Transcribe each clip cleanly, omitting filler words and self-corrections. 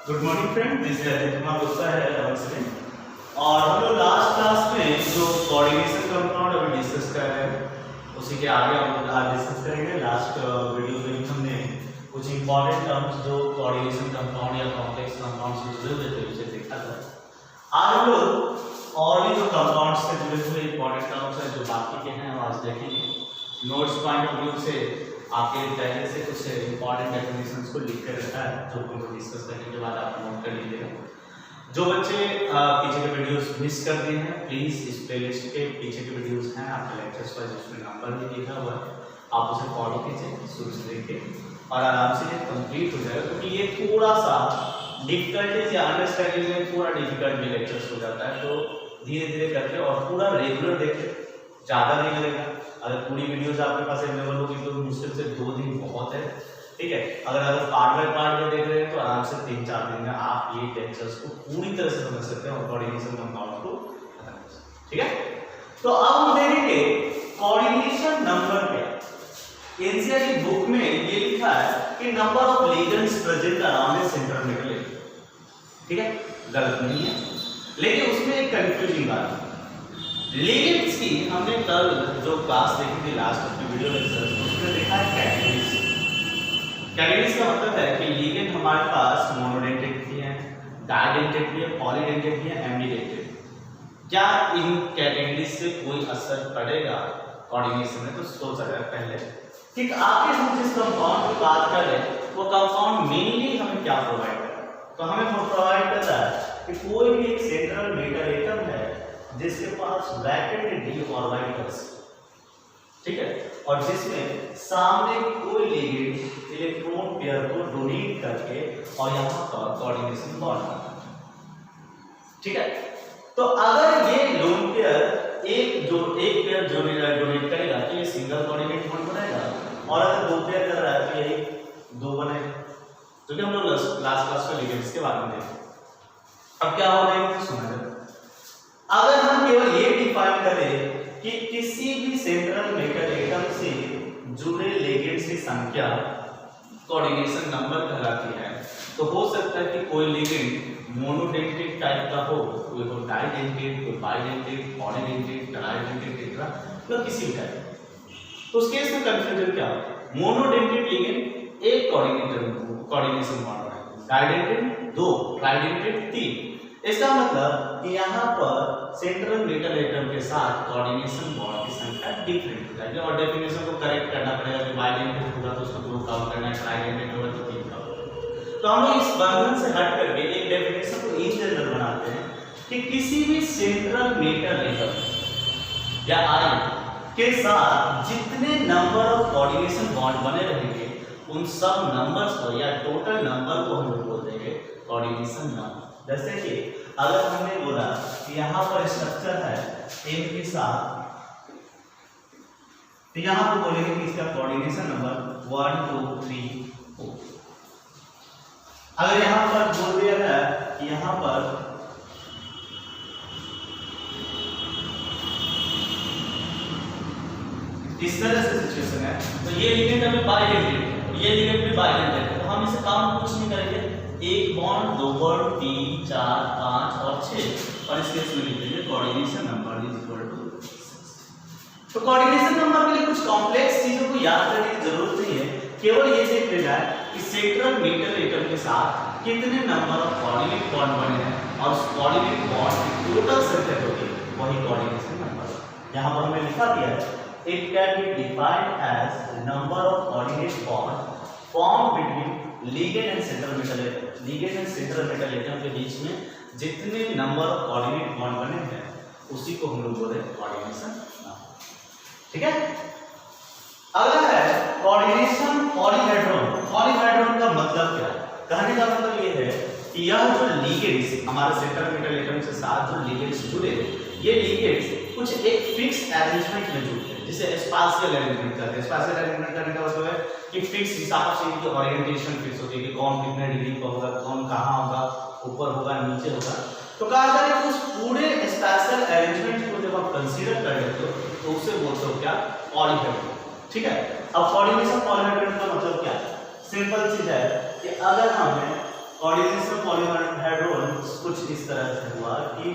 Good morning friend, this is Ajay Kumar Gupta है 11th में। और हम लोग लास्ट क्लास में जो कोऑर्डिनेशन कंपाउंड अभी डिस्कस कर रहे हैं उसी के आगे हम लोग आज डिस्कस करेंगे। लास्ट वीडियो में हमने कुछ इंपॉर्टेंट टर्म्स जो कोऑर्डिनेशन कंपाउंड या कॉम्प्लेक्स कंपाउंड से जुड़े हुए थे उसे देखा था। आज हम लोग और भी जो कंपाउंड से जुड़े हुए इंपॉर्टेंट टर्म्स हैं जो बाकी के हैं आज देखेंगे। नोट्स पॉइंट ऑफ व्यू से आपके पहले से कुछ इंपॉर्टेंट डेफिनेशंस को लिख कर रखा है जो हम लोग डिस्कस करने के बाद आप नोट कर लीजिएगा। जो बच्चे पीछे के वीडियोस मिस कर दिए हैं प्लीज इस प्लेलिस्ट के पीछे के वीडियोस हैं आपके लेक्चर्स पर जिसमें नंबर भी लिखा हुआ है, आप उसे फॉलो कीजिए शुरू से लेके और आराम से ये कंप्लीट हो जाएगा। क्योंकि ये थोड़ा सा डिफिकल्टीज या अंडरस्टैंडिंग में थोड़ा डिफिकल्ट भी लेक्चर्स हो जाता है, तो धीरे धीरे करके और पूरा रेगुलर देखें, ज़्यादा नहीं लगेगा। अगर पूरी वीडियोस आपके पास अवेलेबल होगी तो मुश्किल से 2 दिन बहुत है, ठीक है। अगर पार्ट बाय पार्ट में देख रहे हैं तो आराम से 3-4 दिन में आप ये लेक्चर्स को पूरी तरह से समझ सकते हैं और कोऑर्डिनेशन कंपाउंड को, ठीक है। तो अब हम देखेंगे कोऑर्डिनेशन नंबर पे। एनसीईआरटी बुक में ये लिखा है कि number of ligands present around a central metal, ठीक है, गलत नहीं है, लेकिन उसमें एक कंफ्यूजिंग बात है। लिगेंड्स की हमने कल जो क्लास देखी थी लास्ट अपनी वीडियो लेक्चर उसमें देखा है कैटेगरीज। कैटेगरीज का मतलब है कि लिगेंड हमारे पास मोनोडेंटेड भी है, डाइडेंटेड भी है, पॉलीडेंटेड भी है, एम्बीडेंटेड। क्या इन कैटेगरीज से कोई असर पड़ेगा कोऑर्डिनेशन में? तो सोचा जाए पहले ठीक आगे हम जिस कंपाउंड की बात कर रहे हैं वो कंपाउंड मेनली हमें क्या प्रोवाइड कर रहा है? तो हमें प्रोवाइड कर रहा है कि कोई भी एक सेंट्रल मेटल एटम है जिसके पास ब्रैकेट डी और वाइटर्स, ठीक है, और जिसमें सामने कोई लिगेंड इलेक्ट्रॉन पेयर को डोनेट करके और यहां पर कोऑर्डिनेशन बॉन्ड बनाता है, ठीक है। तो अगर ये लोन पेयर एक पेयर जो डोनेट करेगा तो ये सिंगल कोऑर्डिनेट बॉन्ड बनेगा, और अगर 2 पेयर कर रहा है तो ये 2 बनेगा। तो क्या हम लोग लास्ट क्लास में लिगेंड्स के बारे में देखें। अब क्या हो रहा है सुना जाए। अगर हम केवल ये डिफाइन करें कि किसी भी सेंट्रल मेटल एटम से जुड़े लिगेंड्स की संख्या कोऑर्डिनेशन नंबर कहलाती है, तो हो सकता है कि कोई लिगेंड मोनोडेंटेड टाइप का हो, कोई हो डाइडेंटेड, कोई बाइडेंटेड, पॉलीडेंटेड, ट्राइडेंटेड टेट्रा, तो किसी भी टाइप। तो उस केस में कंफ्यूजन क्या होगा? मोनोडेंटेड लिगेंड एक कोऑर्डिनेशन बॉन्ड है, डाइडेंटेड 2, ट्राइडेंटेड 3। इसका मतलब कि यहाँ पर सेंट्रल मेटल एटम के साथ कोऑर्डिनेशन बॉन्ड की संख्या डिफरेंट हो जाएगी और डेफिनेशन को करेक्ट करना पड़ेगा कि बाइडेंटेड होगा तो उसको 2 काउंट करना है, ट्राइडेंटेड होगा तो 3 काउंट। तो हम लोग इस बंधन से हट करके एक डेफिनेशन को इन जनरल बनाते हैं कि किसी भी सेंट्रल मेटल एटम या आयन के साथ जितने नंबर ऑफ कोऑर्डिनेशन बॉन्ड बने रहेंगे उन सब नंबर्स को या टोटल नंबर को हम लोग बोल देंगे कोऑर्डिनेशन नंबर। जैसे कि अगर हमने बोला कि यहाँ पर स्ट्रक्चर है M के साथ, तो यहाँ पर बोलेंगे कि इसका कोऑर्डिनेशन नंबर 1 2 3 4। अगर यहाँ पर बोल दिया गया कि यहाँ पर इस तरह से सिचुएशन है तो ये लिगेंड हमें बाइडेंटेड है, ये लिगेंड भी बाइडेंटेड है, तो हम इसे काउंट कुछ नहीं करेंगे, 1 बॉन्ड 2 बॉन्ड 3 4 5 और 6, और इस केस में लिख देंगे coordination number is equal to 6। तो कोऑर्डिनेशन नंबर के लिए कुछ कॉम्प्लेक्स चीजों को याद करने की जरूरत नहीं है, केवल ये देख लेना है कि सेंट्रल मेटल एटम के साथ कितने नंबर ऑफ कोऑर्डिनेट बॉन्ड बने हैं और उस कोऑर्डिनेट बॉन्ड की टोटल संख्या होगी वही कोऑर्डिनेशन नंबर है। यहां पर हमने लिखा दिया है it can be defined as number of coordinate bond form between ligand and central metal atom. Ligand and central metal atom के बीच में जितने नंबर ऑफ कोऑर्डिनेट बॉन्ड बने हैं उसी को हम लोग बोलते हैं कोऑर्डिनेशन नंबर, ठीक है। अगला है कोऑर्डिनेशन पॉलीहेड्रॉन। पॉलीहेड्रॉन का मतलब क्या है? कहने का मतलब ये है कि यह जो लिगेंड्स हमारे सेंट्रल मेटल एटम के साथ जो लिगेंड्स जुड़े, ये लिगेंड्स कुछ एक फिक्स अरेंजमेंट में जुड़ते हैं जिसे स्पाशियल अरेंजमेंट कहते हैं। स्पाशियल अरेंजमेंट करने का मतलब है कि फिक्स हिसाब से इनकी ओरिएंटेशन फिक्स होती है कि कौन कितने डिग्री पर होगा, कौन कहाँ होगा, ऊपर होगा, नीचे होगा। तो कहा जाए कि उस पूरे स्पेशल अरेंजमेंट को जब आप कंसीडर कर लेते हो तो उसे बोलते हो क्या? पॉलीहेड्रॉन, ठीक है। अब कोऑर्डिनेशन पॉलीहेड्रॉन का मतलब क्या है? सिंपल चीज है कि अगर हमें कोऑर्डिनेशन ऑफ पॉलीहेड्रोन कुछ इस तरह से हुआ कि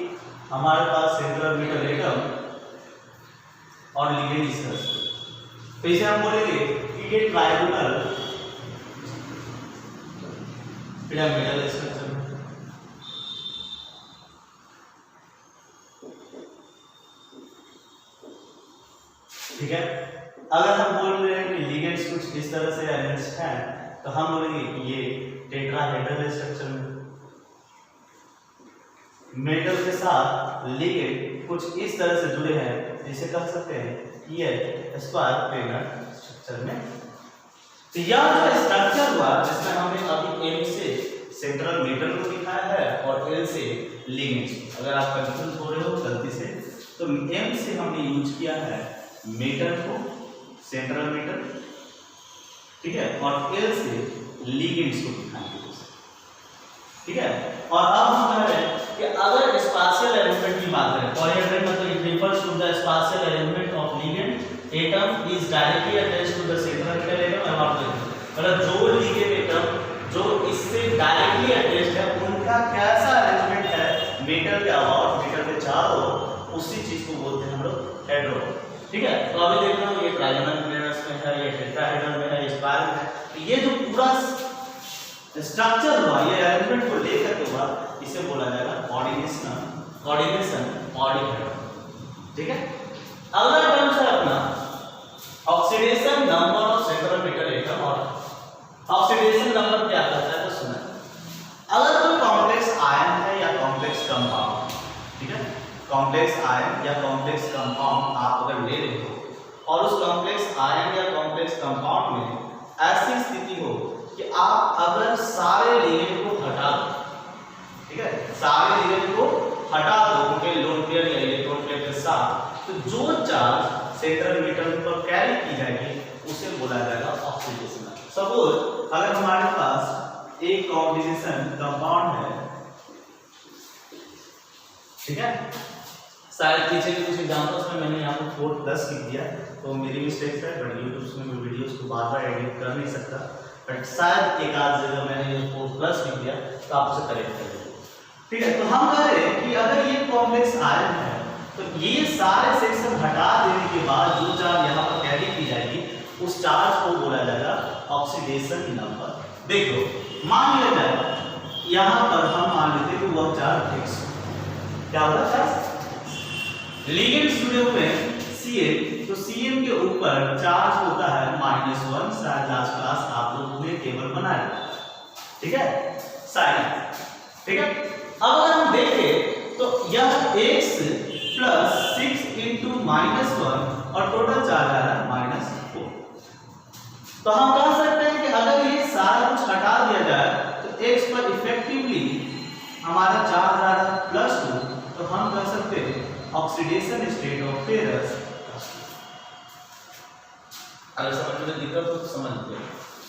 हमारे पास सेंट्रल मेटल एटम और लिगेंड इस तरह से, तो इसे हम बोलेंगे कि ये ट्राइगोनल पिरामिडल स्ट्रक्चर। ठीक है, अगर हम बोल रहे हैं कि लिगेंड्स कुछ इस तरह से अरेंज्ड हैं तो हम बोलेंगे कि ये टेट्राहेड्रल स्ट्रक्चर में मेटल के साथ लिगेंड कुछ इस तरह से जुड़े हैं, जिसे कह सकते हैं कि ये स्क्वायर प्लेनर स्ट्रक्चर में। तो यह जो स्ट्रक्चर हुआ जिसमें हमने अभी एम से सेंट्रल मेटल को दिखाया है और एल से लिगेंड्स। अगर आप कंफ्यूज हो रहे हो गलती से तो एम से हमने यूज किया है मेटल को, सेंट्रल मेटल, ठीक है, और एल से लिगेंड्स को दिखाएंगे। ठीक है, और अब हम कह रहे हैं कि अगर स्पाशियल अरेंजमेंट की बात करें, पॉलीहेड्रल मतलब it refers to the spatial arrangement of ligand atom is directly attached to the central metal atom. अब आप देखिए मतलब जो लिगेंड एटम जो इससे डायरेक्टली अटैच्ड है उनका कैसा अरेंजमेंट है मेटल के अबाउट, मेटल के चारों, उसी चीज को बोलते हैं हम लोग हेड्रोन। ठीक है, तो अभी देख रहे हो ये ट्राइगोनल प्लेनर्स में है, ये टेट्राहेड्रल में है, ये स्पाइरल में है। तो ये जो पूरा स्ट्रक्चर हुआ, ये अरेंजमेंट को लेकर के हुआ, इसे बोला जाएगा कोऑर्डिनेशन पॉलीहेड्रल। ठीक है, अगला टर्म है अपना oxidation number of central metal atom. और ऑक्सीडेशन नंबर क्या कहता है तो सुना, अगर कोई कॉम्प्लेक्स आयन है या कॉम्प्लेक्स कंपाउंड, ठीक है, कॉम्प्लेक्स आयन या कॉम्प्लेक्स कंपाउंड आप अगर ले रहे हो और उस कॉम्प्लेक्स आयन या कॉम्प्लेक्स कंपाउंड में ऐसी स्थिति हो कि आप अगर सारे लिगेंड को हटा दो, ठीक है, सारे लिगेंड को हटा दो उनके लोन पेयर या इलेक्ट्रॉन पेयर के साथ, तो जो चार्ज सेंट्रल मेटल पर कैरी की जाएगी उसे बोला जाएगा ऑक्सीडेशन। सपोज अगर हमारे पास एक कॉम्बिनेशन कंपाउंड है, ठीक है, शायद पीछे के कुछ एग्जांपल्स में मैंने यहाँ पर 4+ लिख दिया, तो मेरी मिस्टेक है, बट यूट्यूब में मैं वीडियोस को बार-बार एडिट कर नहीं सकता, बट शायद एक आध जगह मैंने ये 4+ लिख दिया तो आप उसे करेक्ट कर लीजिए। ठीक है, तो हम कह रहे हैं कि अगर ये कॉम्प्लेक्स आयन है तो ये सारे सेक्शन हटा देने के बाद जो चार्ज यहाँ पर कैरी की जाएगी उस चार्ज को बोला जाएगा ऑक्सीडेशन नंबर। देखो मान लिया जाए यहाँ पर हम मान लेते हैं कि वह चार्ज x क्या होगा, चार्ज लिगेंड जुड़े हुए Cn, तो Cn के ऊपर चार्ज होता है -1। शायद लास्ट क्लास आप लोग ने टेबल बनाया, ठीक है, साइन। ठीक है, अब अगर हम देखें तो यह x + 6 × -1 और टोटल चार्ज आ रहा है -4। तो हम कह सकते हैं कि अगर ये सारा कुछ हटा दिया जाए तो x पर इफेक्टिवली हमारा चार्ज आ रहा है +2, तो हम कह सकते हैं ऑक्सीडेशन स्टेट ऑफ फेरस। अगर समझ में दिक्कत हो तो समझ लीजिए,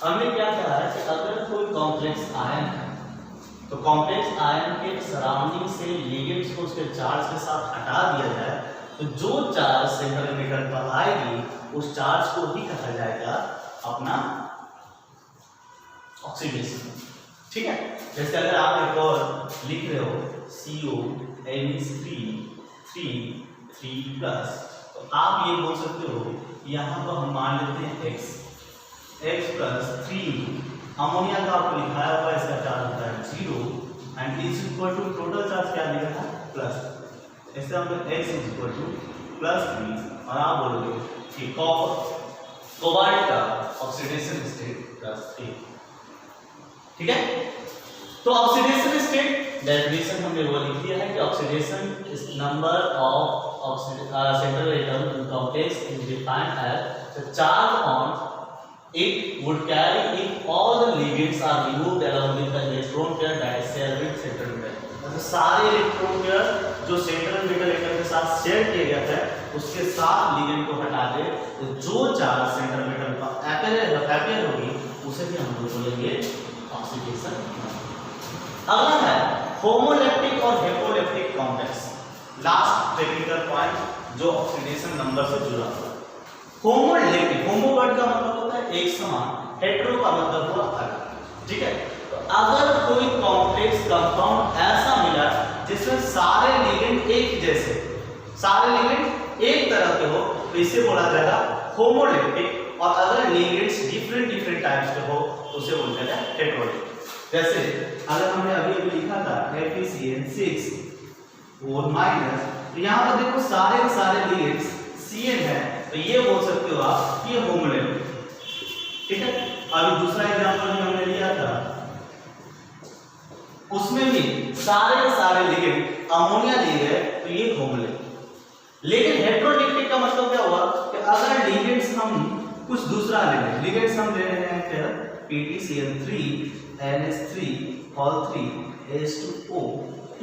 हमने क्या कहा है कि अगर कोई कॉम्प्लेक्स आयन है तो कॉम्प्लेक्स आयन के सराउंडिंग से लिगेंड्स को उसके चार्ज के साथ हटा दिया जाए तो जो चार्ज सेंट्रल मेटल पर आएगी उस चार्ज को ही कहा जाएगा अपना ऑक्सीडेशन। ठीक है, जैसे अगर आप एक और लिख रहे हो CO3 तो आप ये बोल सकते हो यहाँ पर हम मान लेते हैं x + 3 अमोनिया का आपको लिखाया हुआ इसका चार्ज होता है 0 and is equal to total charge क्या लिखा है प्लस। ऐसे हम लोग x = +3 और आप बोलोगे कि कोबाल्ट का ऑक्सीडेशन स्टेट +3। ठीक है, तो ऑक्सीडेशन स्टेट डेफिनेशन हमने वो लिख दिया है कि oxidation is number of central atom in complex is defined as the charge on it would carry if all the ligands are removed along with the electron pair that is shared with central metal। मतलब सारे electron pair जो central metal atom के साथ share किए गए थे उसके साथ लिगेंड को हटा दे तो जो चार्ज सेंट्रल मेटल पर अपीयर होगी उसे भी हम लोग बोलेंगे ऑक्सीडेशन। अगला है होमोलैक्टिक और हेटेरोलैक्टिक कॉम्प्लेक्स, लास्ट टेक्निकल पॉइंट जो ऑक्सीडेशन नंबर से जुड़ा हुआ है। होमोलैक्टिक, होमो वर्ड का मतलब होता है एक समान, हेटेरो का मतलब हुआ अलग। ठीक है, तो अगर कोई सारे लिगेंड एक तरह के हो तो इसे बोला जाएगा होमोलिप्टिक, और अगर लिगेंड्स डिफरेंट टाइप्स के हो तो उसे बोलते हैं हेटेरोलिप्टिक। जैसे अगर हमने अभी लिखा था FeCN6 4 माइनस, तो यहाँ पर देखो सारे के सारे लिगेंड्स CN है, तो ये बोल सकते हो आप ये होमोलिप्टिक, ठीक है। अभी दूसरा एग्जांपल भी हमने लिया था, उसमें भी सारे के सारे लिगेंड अमोनिया लिए गए, तो ये होमोलिप्टिक। लेकिन हेटेरोलिप्टिक का मतलब क्या हुआ कि अगर लिगेंड्स हम कुछ दूसरा ले रहे हैं, लिगेंड्स हम ले रहे हैं क्या PTCN3 NH3 3 H2O2,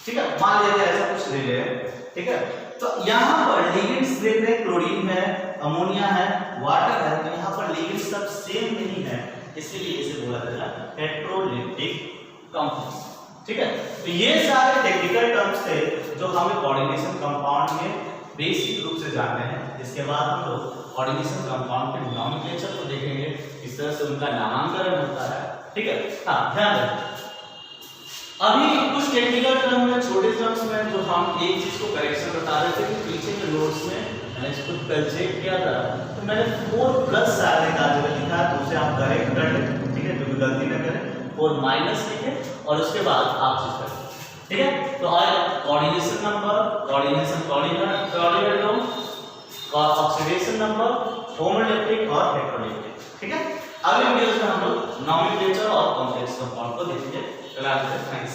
ठीक है, मान लीजिए ऐसा कुछ ले रहे हैं, ठीक है। तो यहाँ पर लिगेंड्स देख रहे हैं, क्लोरीन है, अमोनिया है, वाटर है, तो यहाँ पर लिगेंड्स सब सेम नहीं है, इसीलिए इसे बोला जाता है हेटेरोलिप्टिक कंपाउंड, ठीक है। तो ये सारे टेक्निकल टर्म्स थे जो हमें कोऑर्डिनेशन कंपाउंड में बेसिक रूप से जानने हैं। इसके बाद हम लोग कोऑर्डिनेशन कंपाउंड के नॉमेनक्लेचर को देखेंगे, किस तरह से उनका नामांकन होता है, ठीक है। हाँ, ध्यान रखें अभी कुछ टेक्निकल टर्म में, छोटे टर्म्स में जो हम एक चीज को करेक्शन बता रहे थे कि पीछे के नोट्स में मैंने इसको कल चेक किया था, तो मैंने 4+ सारे का जगह लिखा है, तो उसे आप करेक्ट कर लें, ठीक है, जो भी गलती ना करें, 4- लिखें और उसके बाद आप चीज करें, ठीक है। तो coordination number, coordination coordinator, oxidation number, homoleptic और हेटेरोलिप्टिक, ठीक है। अगले वीडियोस में हम लोग नॉमेनक्लेचर और कॉम्प्लेक्स कंपाउंड को देखेंगे। थैंक्स।